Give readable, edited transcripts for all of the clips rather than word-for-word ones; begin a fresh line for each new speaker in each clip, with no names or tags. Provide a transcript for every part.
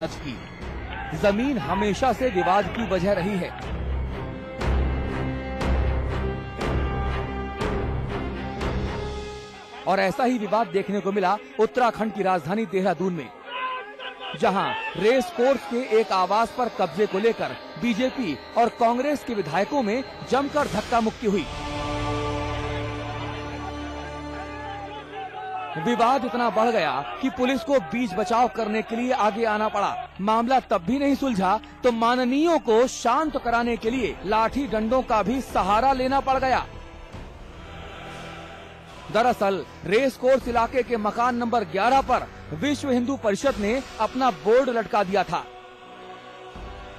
की जमीन हमेशा से विवाद की वजह रही है। और ऐसा ही विवाद देखने को मिला उत्तराखंड की राजधानी देहरादून में, जहां रेस कोर्स के एक आवास पर कब्जे को लेकर बीजेपी और कांग्रेस के विधायकों में जमकर धक्का मुक्की हुई। विवाद इतना बढ़ गया कि पुलिस को बीच बचाव करने के लिए आगे आना पड़ा। मामला तब भी नहीं सुलझा तो माननीयों को शांत कराने के लिए लाठी डंडों का भी सहारा लेना पड़ गया। दरअसल रेस कोर्स इलाके के मकान नंबर 11 पर विश्व हिंदू परिषद ने अपना बोर्ड लटका दिया था।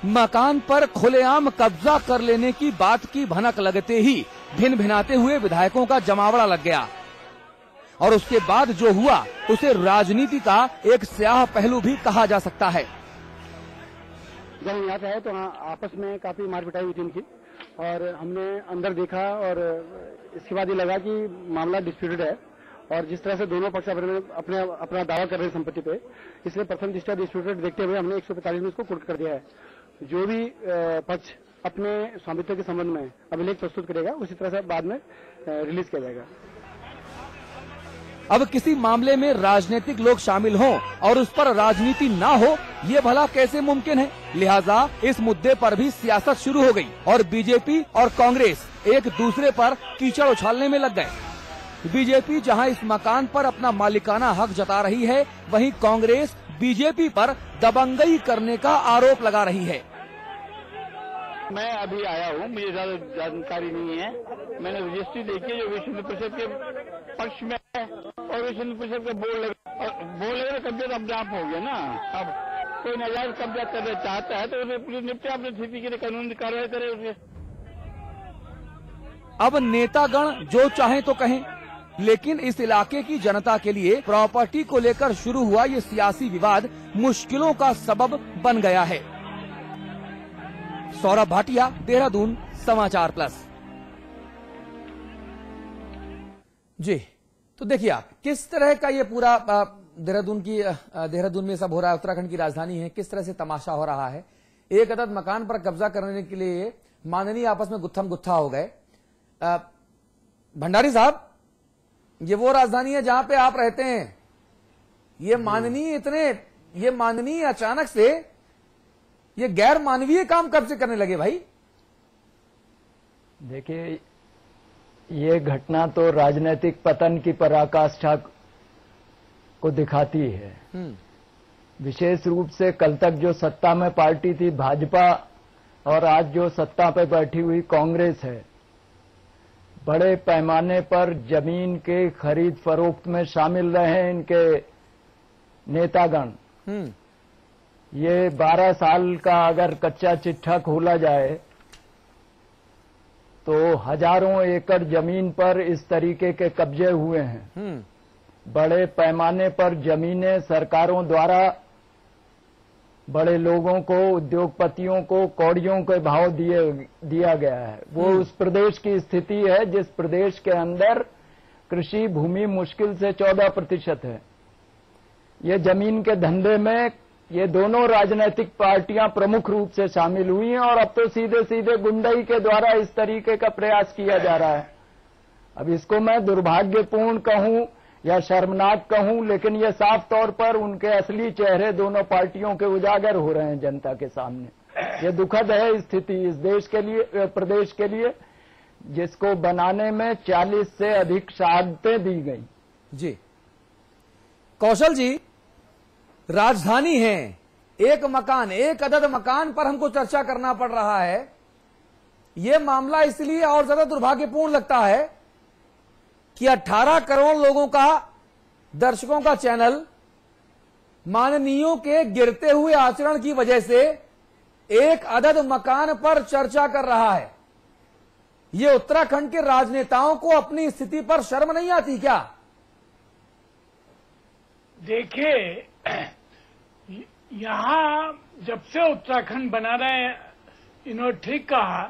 मकान पर खुलेआम कब्जा कर लेने की बात की भनक लगते ही भिन भिनाते हुए विधायकों का जमावड़ा लग गया और उसके बाद जो हुआ उसे राजनीति का एक स्याह पहलू भी कहा जा सकता है।
जब हम यहाँ पे आए तो आपस में काफी मारपिटाई हुई थी इनकी और हमने अंदर देखा और इसके बाद ये लगा कि मामला डिस्प्यूटेड है और जिस तरह से दोनों पक्ष अपना दावा कर रहे हैं संपत्ति पे, इसलिए प्रथम दृष्टया डिस्प्यूटेड देखते हुए हमने 145 में इसको कोर्ट कर दिया है। जो भी पक्ष अपने स्वामित्व के संबंध में अभिलेख प्रस्तुत करेगा उसी तरह से बाद में रिलीज किया जाएगा।
अब किसी मामले में राजनीतिक लोग शामिल हों और उस पर राजनीति ना हो, ये भला कैसे मुमकिन है? लिहाजा इस मुद्दे पर भी सियासत शुरू हो गई और बीजेपी और कांग्रेस एक दूसरे पर कीचड़ उछालने में लग गए। बीजेपी जहां इस मकान पर अपना मालिकाना हक जता रही है, वहीं कांग्रेस बीजेपी पर दबंगई करने का आरोप लगा रही है।
मैं अभी आया हूँ, मुझे ज्यादा जानकारी नहीं है। मैंने रजिस्ट्री देखी जो विश्व हिंदू परिषद के पक्ष में है और विश्व हिंदू परिषद का बोर्ड लगा कब्जा तो अपने आप हो गया ना। अब कोई नाजायज कब्जा करना चाहता है तो उन्हें पुलिस निपटे अपनी स्थिति के लिए कानूनी कार्रवाई करे उसे।
अब नेतागण जो चाहें तो कहें, लेकिन इस इलाके की जनता के लिए प्रॉपर्टी को लेकर शुरू हुआ ये सियासी विवाद मुश्किलों का सबब बन गया है। सौरभ भाटिया, देहरादून, समाचार प्लस। जी, तो देखिए आप किस तरह का ये पूरा देहरादून में सब हो रहा है। उत्तराखंड की राजधानी है, किस तरह से तमाशा हो रहा है। एक अदद मकान पर कब्जा करने के लिए माननीय आपस में गुत्थम गुत्था हो गए। भंडारी साहब, ये वो राजधानी है जहां पे आप रहते हैं। ये माननीय अचानक से ये गैर मानवीय काम कब से करने लगे भाई?
देखिए, ये घटना तो राजनीतिक पतन की पराकाष्ठा को दिखाती है। विशेष रूप से कल तक जो सत्ता में पार्टी थी भाजपा और आज जो सत्ता पे बैठी हुई कांग्रेस है, बड़े पैमाने पर जमीन के खरीद फरोख्त में शामिल रहे हैं इनके नेतागण। ये 12 साल का अगर कच्चा चिट्ठा खोला जाए तो हजारों एकड़ जमीन पर इस तरीके के कब्जे हुए हैं। बड़े पैमाने पर जमीनें सरकारों द्वारा बड़े लोगों को, उद्योगपतियों को कौड़ियों के भाव दिया गया है। वो उस प्रदेश की स्थिति है जिस प्रदेश के अंदर कृषि भूमि मुश्किल से 14% है। ये जमीन के धंधे में ये दोनों राजनीतिक पार्टियां प्रमुख रूप से शामिल हुई हैं और अब तो सीधे सीधे गुंडई के द्वारा इस तरीके का प्रयास किया जा रहा है। अब इसको मैं दुर्भाग्यपूर्ण कहूं या शर्मनाक कहूं, लेकिन ये साफ तौर पर उनके असली चेहरे दोनों पार्टियों के उजागर हो रहे हैं जनता के सामने। ये दुखद है स्थिति इस देश के लिए, प्रदेश के लिए, जिसको बनाने में 40 से अधिक शहादतें दी गई।
जी कौशल जी, राजधानी है, एक अदद मकान पर हमको चर्चा करना पड़ रहा है। यह मामला इसलिए और ज्यादा दुर्भाग्यपूर्ण लगता है कि 18 करोड़ लोगों का, दर्शकों का चैनल माननीयों के गिरते हुए आचरण की वजह से एक अदद मकान पर चर्चा कर रहा है। यह उत्तराखंड के राजनेताओं को अपनी स्थिति पर शर्म नहीं आती क्या?
देखिए, यहाँ जब से उत्तराखंड बना रहे हैं, इन्होंने ठीक कहा,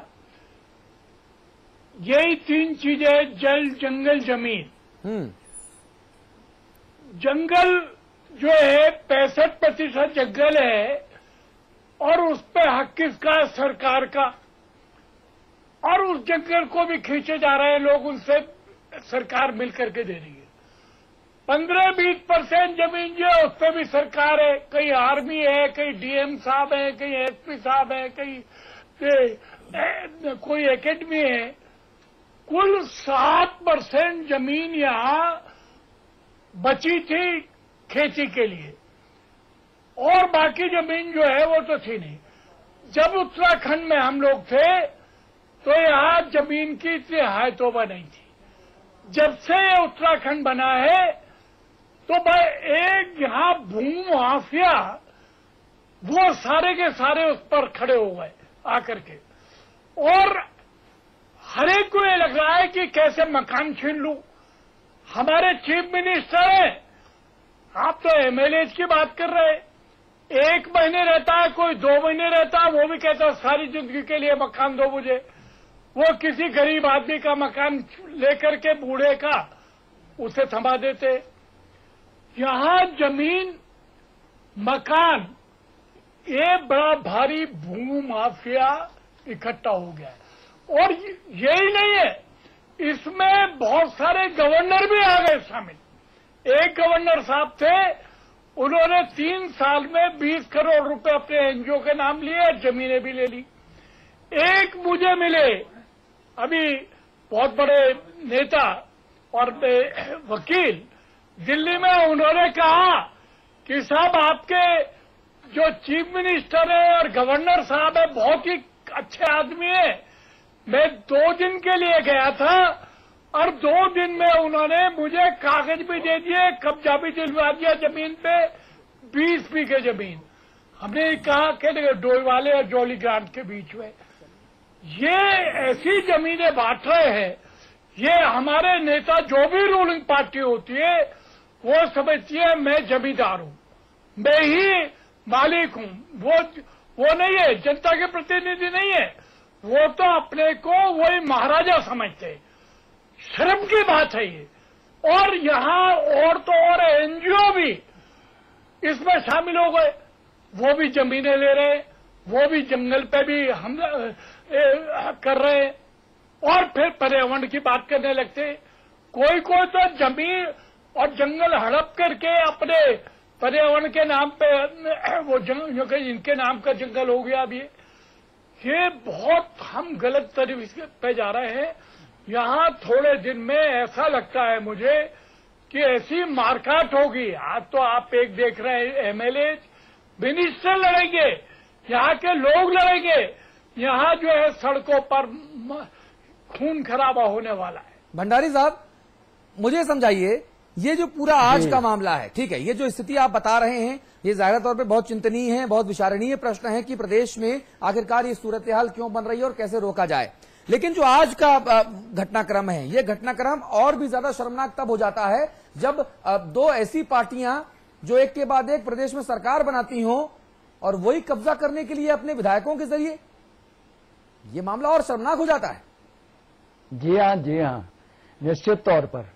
यही 3 चीजें, जल, जंगल, जमीन। जंगल जो है 65% जंगल है और उस पे हक किसका है? सरकार का। और उस जंगल को भी खींचे जा रहे हैं लोग, उनसे सरकार मिलकर के दे रही है। 15-20% जमीन जो है उस पर भी सरकार है, कहीं आर्मी है, कहीं डीएम साहब है, कहीं एसपी साहब है, कहीं कोई एकेडमी है। कुल 7% जमीन यहां बची थी खेती के लिए, और बाकी जमीन जो है वो तो थी नहीं। जब उत्तराखंड में हम लोग थे तो यहां जमीन की इतनी हायतोबा नहीं थी। जब से ये उत्तराखंड बना है तो भाई एक यहां भूमि माफिया वो सारे के सारे उस पर खड़े हो गए आकर के, और हर एक को ये लग रहा है कि कैसे मकान छीन लूं। हमारे चीफ मिनिस्टर हैं, आप तो एमएलए की बात कर रहे हैं, 1 महीने रहता है, कोई 2 महीने रहता है, वो भी कहता है सारी जिंदगी के लिए मकान दो मुझे। वो किसी गरीब आदमी का मकान लेकर के बूढ़े का उसे थमा देते। यहां जमीन मकान ये बड़ा भारी भूमि माफिया इकट्ठा हो गया है। और यही नहीं है, इसमें बहुत सारे गवर्नर भी आ गए शामिल। एक गवर्नर साहब थे, उन्होंने 3 साल में 20 करोड़ रुपए अपने एनजीओ के नाम लिए, जमीनें भी ले ली। एक मुझे मिले अभी बहुत बड़े नेता और वकील दिल्ली में, उन्होंने कहा कि साहब आपके जो चीफ मिनिस्टर है और गवर्नर साहब है बहुत ही अच्छे आदमी है। मैं 2 दिन के लिए गया था और 2 दिन में उन्होंने मुझे कागज भी दे दिए, कब्जा भी दिलवा दिया जमीन पे, 20 बीघे जमीन। हमने कहा कि डोईवाले और जॉली ग्रांट के बीच में ये ऐसी जमीनें बांट रहे हैं। ये हमारे नेता जो भी रूलिंग पार्टी होती है वो समझती है मैं जमींदार हूं, मैं ही मालिक हूं। वो नहीं है, जनता के प्रतिनिधि नहीं है, वो तो अपने को वही महाराजा समझते हैं। शर्म की बात है ये। और यहां और तो और एनजीओ भी इसमें शामिल हो गए, वो भी जमीनें ले रहे हैं, वो भी जंगल पे भी हम कर रहे हैं, और फिर पर्यावरण की बात करने लगते। कोई कोई तो जमीन और जंगल हड़प करके अपने पर्यावरण के नाम पे वो इनके नाम का जंगल हो गया अभी। ये बहुत हम गलत तरीके पे जा रहे हैं। यहां थोड़े दिन में ऐसा लगता है मुझे कि ऐसी मारकाट होगी। आज तो आप एक देख रहे हैं, एमएलए मिनिस्टर लड़ेंगे, यहाँ के लोग लड़ेंगे, यहाँ जो है सड़कों पर खून खराबा होने वाला है।
भंडारी साहब मुझे समझाइए, ये जो पूरा आज का मामला है, ठीक है, ये जो स्थिति आप बता रहे हैं ये जाहिर तौर पे बहुत चिंतनीय है, बहुत विचारणीय प्रश्न है कि प्रदेश में आखिरकार ये सूरत हाल क्यों बन रही है और कैसे रोका जाए। लेकिन जो आज का घटनाक्रम है, ये घटनाक्रम और भी ज्यादा शर्मनाक तब हो जाता है जब 2 ऐसी पार्टियां जो एक के बाद एक प्रदेश में सरकार बनाती हों और वही कब्जा करने के लिए अपने विधायकों के जरिए, ये मामला और शर्मनाक हो जाता है।
जी हाँ, निश्चित तौर पर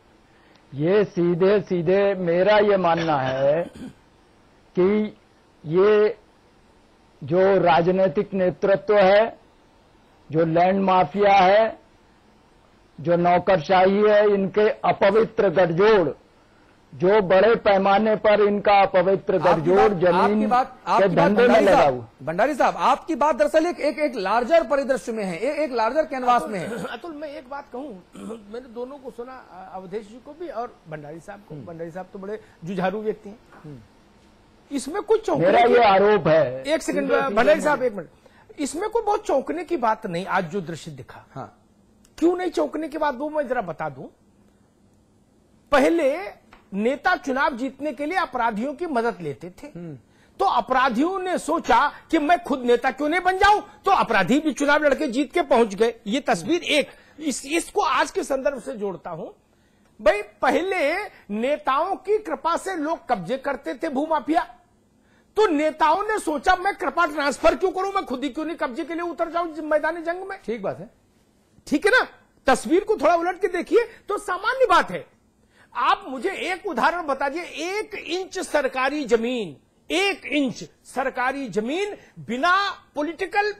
ये सीधे सीधे मेरा ये मानना है कि ये जो राजनीतिक नेतृत्व है, जो लैंड माफिया है, जो नौकरशाही है, इनके अपवित्र गठजोड़, जो बड़े पैमाने पर इनका अपवित्र गठजोड़ जमीन के धंधे में लगा हुआ।
भंडारी साहब आपकी बात दरअसल एक लार्जर परिदृश्य में है, एक लार्जर कैनवास में है।
अतुल मैं एक बात कहूं, मैंने दोनों को सुना, अवधेश जी को भी और भंडारी साहब को। भंडारी साहब तो बड़े जुझारू व्यक्ति हैं। इसमें कुछ चौंकने,
मेरा ये आरोप है।
एक सेकंड भंडारी साहब, 1 मिनट। इसमें कोई बहुत चौंकने की बात नहीं। आज जो दृश्य दिखा,
हाँ,
क्यों नहीं चौंकने की बात वो मैं जरा बता दूं। पहले नेता चुनाव जीतने के लिए अपराधियों की मदद लेते थे, तो अपराधियों ने सोचा कि मैं खुद नेता क्यों नहीं बन जाऊं, तो अपराधी भी चुनाव लड़के जीत के पहुंच गए। ये तस्वीर एक, इसको आज के संदर्भ से जोड़ता हूं। भाई पहले नेताओं की कृपा से लोग कब्जे करते थे भूमाफिया, तो नेताओं ने सोचा मैं कृपा ट्रांसफर क्यों करूं, मैं खुद ही क्यों नहीं कब्जे के लिए उतर जाऊं मैदानी जंग में।
ठीक बात है,
ठीक है ना। तस्वीर को थोड़ा उलट के देखिए तो सामान्य बात है। आप मुझे एक उदाहरण बता दिए, 1 इंच सरकारी जमीन, 1 इंच सरकारी जमीन बिना पॉलिटिकल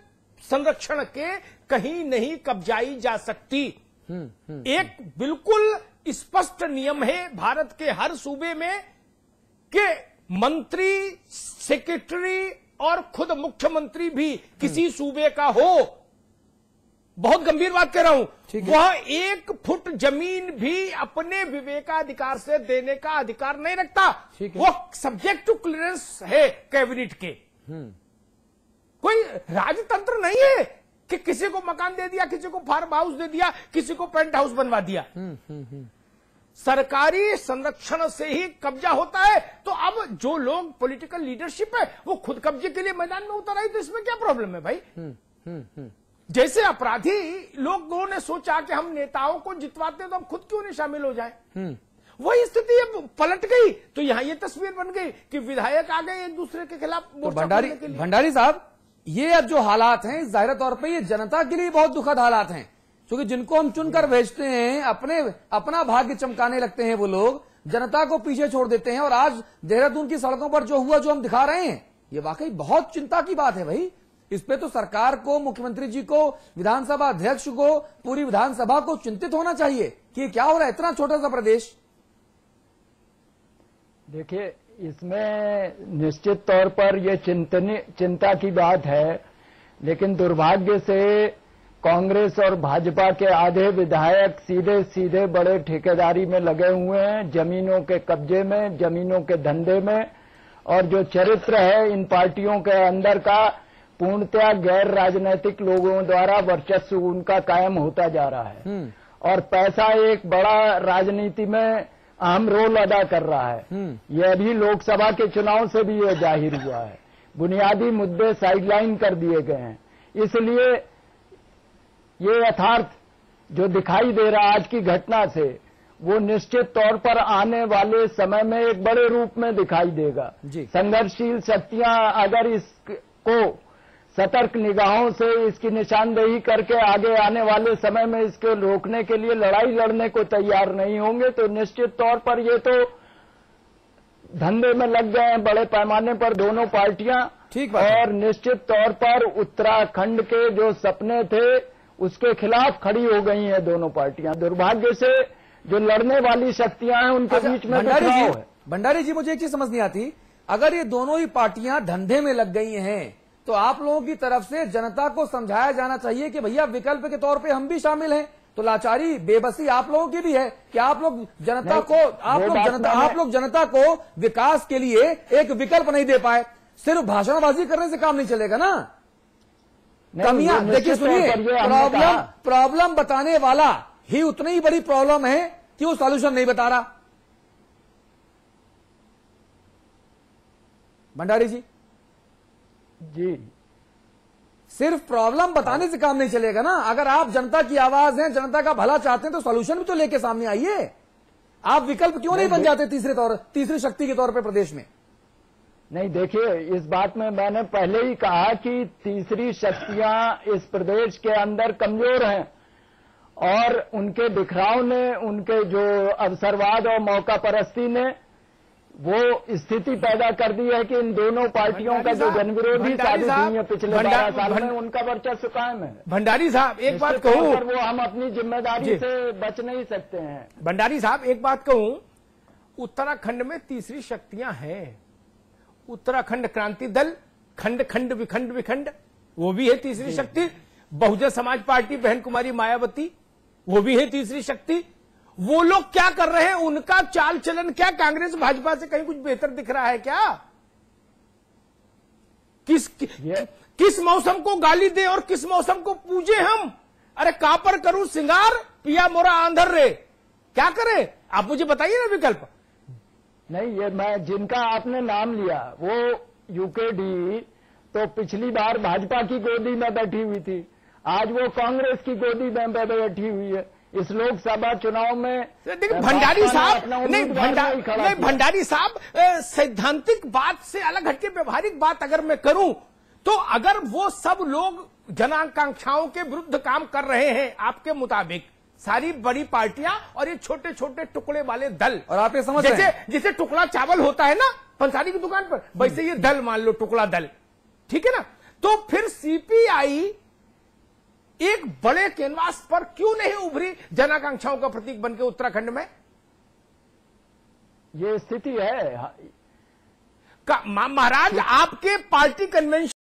संरक्षण के कहीं नहीं कब्जाई जा सकती। एक बिल्कुल स्पष्ट नियम है भारत के हर सूबे में कि मंत्री, सेक्रेटरी और खुद मुख्यमंत्री भी किसी सूबे का हो, बहुत गंभीर बात कह रहा हूं, वह 1 फुट जमीन भी अपने विवेकाधिकार से देने का अधिकार नहीं रखता। वो सब्जेक्ट टू क्लियरेंस है कैबिनेट के। कोई राजतंत्र नहीं है कि किसी को मकान दे दिया, किसी को फार्म हाउस दे दिया, किसी को पेंट हाउस बनवा दिया। सरकारी संरक्षण से ही कब्जा होता है। तो अब जो लोग पॉलिटिकल लीडरशिप है वो खुद कब्जे के लिए मैदान में उतर आई, तो इसमें क्या प्रॉब्लम है भाई? जैसे अपराधी लोगों ने सोचा कि हम नेताओं को जितवाते हैं तो हम खुद क्यों नहीं शामिल हो जाए, वही स्थिति अब पलट गई। तो यहां ये तस्वीर बन गई कि विधायक आ गए एक दूसरे के खिलाफ मोर्चा खोलने के लिए।
भंडारी साहब, ये जो हालात हैं जाहिर तौर पर ये जनता के लिए बहुत दुखद हालात हैं, क्योंकि जिनको हम चुनकर भेजते हैं, अपना भाग्य चमकाने लगते हैं, वो लोग जनता को पीछे छोड़ देते हैं। और आज देहरादून की सड़कों पर जो हुआ, जो हम दिखा रहे हैं, ये वाकई बहुत चिंता की बात है भाई। इस पे तो सरकार को, मुख्यमंत्री जी को, विधानसभा अध्यक्ष को, पूरी विधानसभा को चिंतित होना चाहिए कि क्या हो रहा है इतना छोटा सा प्रदेश।
देखिए, इसमें निश्चित तौर पर यह चिंता की बात है, लेकिन दुर्भाग्य से कांग्रेस और भाजपा के आधे विधायक सीधे सीधे बड़े ठेकेदारी में लगे हुए हैं, जमीनों के कब्जे में, जमीनों के धंधे में। और जो चरित्र है इन पार्टियों के अंदर का, पूर्णतया गैर राजनीतिक लोगों द्वारा वर्चस्व उनका कायम होता जा रहा है। और पैसा एक बड़ा राजनीति में अहम रोल अदा कर रहा है। यह भी लोकसभा के चुनाव से भी यह जाहिर हुआ है। बुनियादी मुद्दे साइडलाइन कर दिए गए हैं। इसलिए ये यथार्थ जो दिखाई दे रहा आज की घटना से, वो निश्चित तौर पर आने वाले समय में एक बड़े रूप में दिखाई देगा। संघर्षशील शक्तियां अगर इसको सतर्क निगाहों से इसकी निशानदेही करके आगे आने वाले समय में इसको रोकने के लिए लड़ाई लड़ने को तैयार नहीं होंगे, तो निश्चित तौर पर ये तो धंधे में लग गए हैं बड़े पैमाने पर दोनों पार्टियां।
ठीक
और निश्चित तौर पर उत्तराखंड के जो सपने थे उसके खिलाफ खड़ी हो गई हैं दोनों पार्टियां। दुर्भाग्य से जो लड़ने वाली शक्तियां हैं उनके बीच में टकराव है।
भंडारी जी, मुझे एक चीज समझ नहीं आती, अगर ये दोनों ही पार्टियां धंधे में लग गई हैं तो आप लोगों की तरफ से जनता को समझाया जाना चाहिए कि भैया विकल्प के तौर पे हम भी शामिल हैं। तो लाचारी, बेबसी आप लोगों की भी है कि आप लोग जनता को विकास के लिए एक विकल्प नहीं दे पाए। सिर्फ भाषणबाजी करने से काम नहीं चलेगा ना। कमियां देखिए, सुनिए, प्रॉब्लम बताने वाला ही उतनी ही बड़ी प्रॉब्लम है कि वो सॉल्यूशन नहीं बता रहा। भंडारी जी, सिर्फ प्रॉब्लम बताने से काम नहीं चलेगा ना। अगर आप जनता की आवाज हैं, जनता का भला चाहते हैं, तो सॉल्यूशन भी तो लेके सामने आइए। आप विकल्प क्यों नहीं बन जाते तीसरी शक्ति के तौर पे प्रदेश में?
नहीं, देखिए, इस बात में मैंने पहले ही कहा कि तीसरी शक्तियां इस प्रदेश के अंदर कमजोर हैं और उनके बिखराव ने, उनके जो अवसरवाद और मौका परस्ती ने वो स्थिति पैदा कर दी है कि इन दोनों पार्टियों का जो जनविरोधी साबित हुई है पिछले 12 साल में, उनका वर्चस्व कायम है।
भंडारी साहब, एक बात कहूं,
वो हम अपनी जिम्मेदारी से बच नहीं सकते हैं।
भंडारी साहब, एक बात कहूं, उत्तराखंड में तीसरी शक्तियां हैं। उत्तराखंड क्रांति दल, खंड विखंड, वो भी है तीसरी शक्ति। बहुजन समाज पार्टी, बहन कुमारी मायावती, वो भी है तीसरी शक्ति। वो लोग क्या कर रहे हैं, उनका चाल चलन क्या कांग्रेस भाजपा से कहीं कुछ बेहतर दिख रहा है क्या? किस मौसम को गाली दे और किस मौसम को पूजे हम? अरे कापर करूं सिंगार, पिया मोरा आंधर रे, क्या करें? आप मुझे बताइए ना विकल्प।
नहीं, ये मैं जिनका आपने नाम लिया, वो यूकेडी तो पिछली बार भाजपा की गोदी में बैठी हुई थी, आज वो कांग्रेस की गोदी में बैठी हुई है। इस लोकसभा चुनाव में
देखिए भंडारी साहब, नहीं भंडारी साहब, सैद्धांतिक बात से अलग हटके व्यवहारिक बात अगर मैं करूं, तो अगर वो सब लोग जनाकांक्षाओं के विरुद्ध काम कर रहे हैं आपके मुताबिक, सारी बड़ी पार्टियां और ये छोटे छोटे टुकड़े वाले दल।
और आप ये समझ रहे हैं
जैसे टुकड़ा चावल होता है ना पंसारी की दुकान पर, वैसे ये दल मान लो, टुकड़ा दल, ठीक है ना। तो फिर सीपीआई एक बड़े कैनवास पर क्यों नहीं उभरी जन आकांक्षाओं का प्रतीक बनकर उत्तराखंड में?
ये स्थिति है
महाराज, आपके पार्टी कन्वेंशन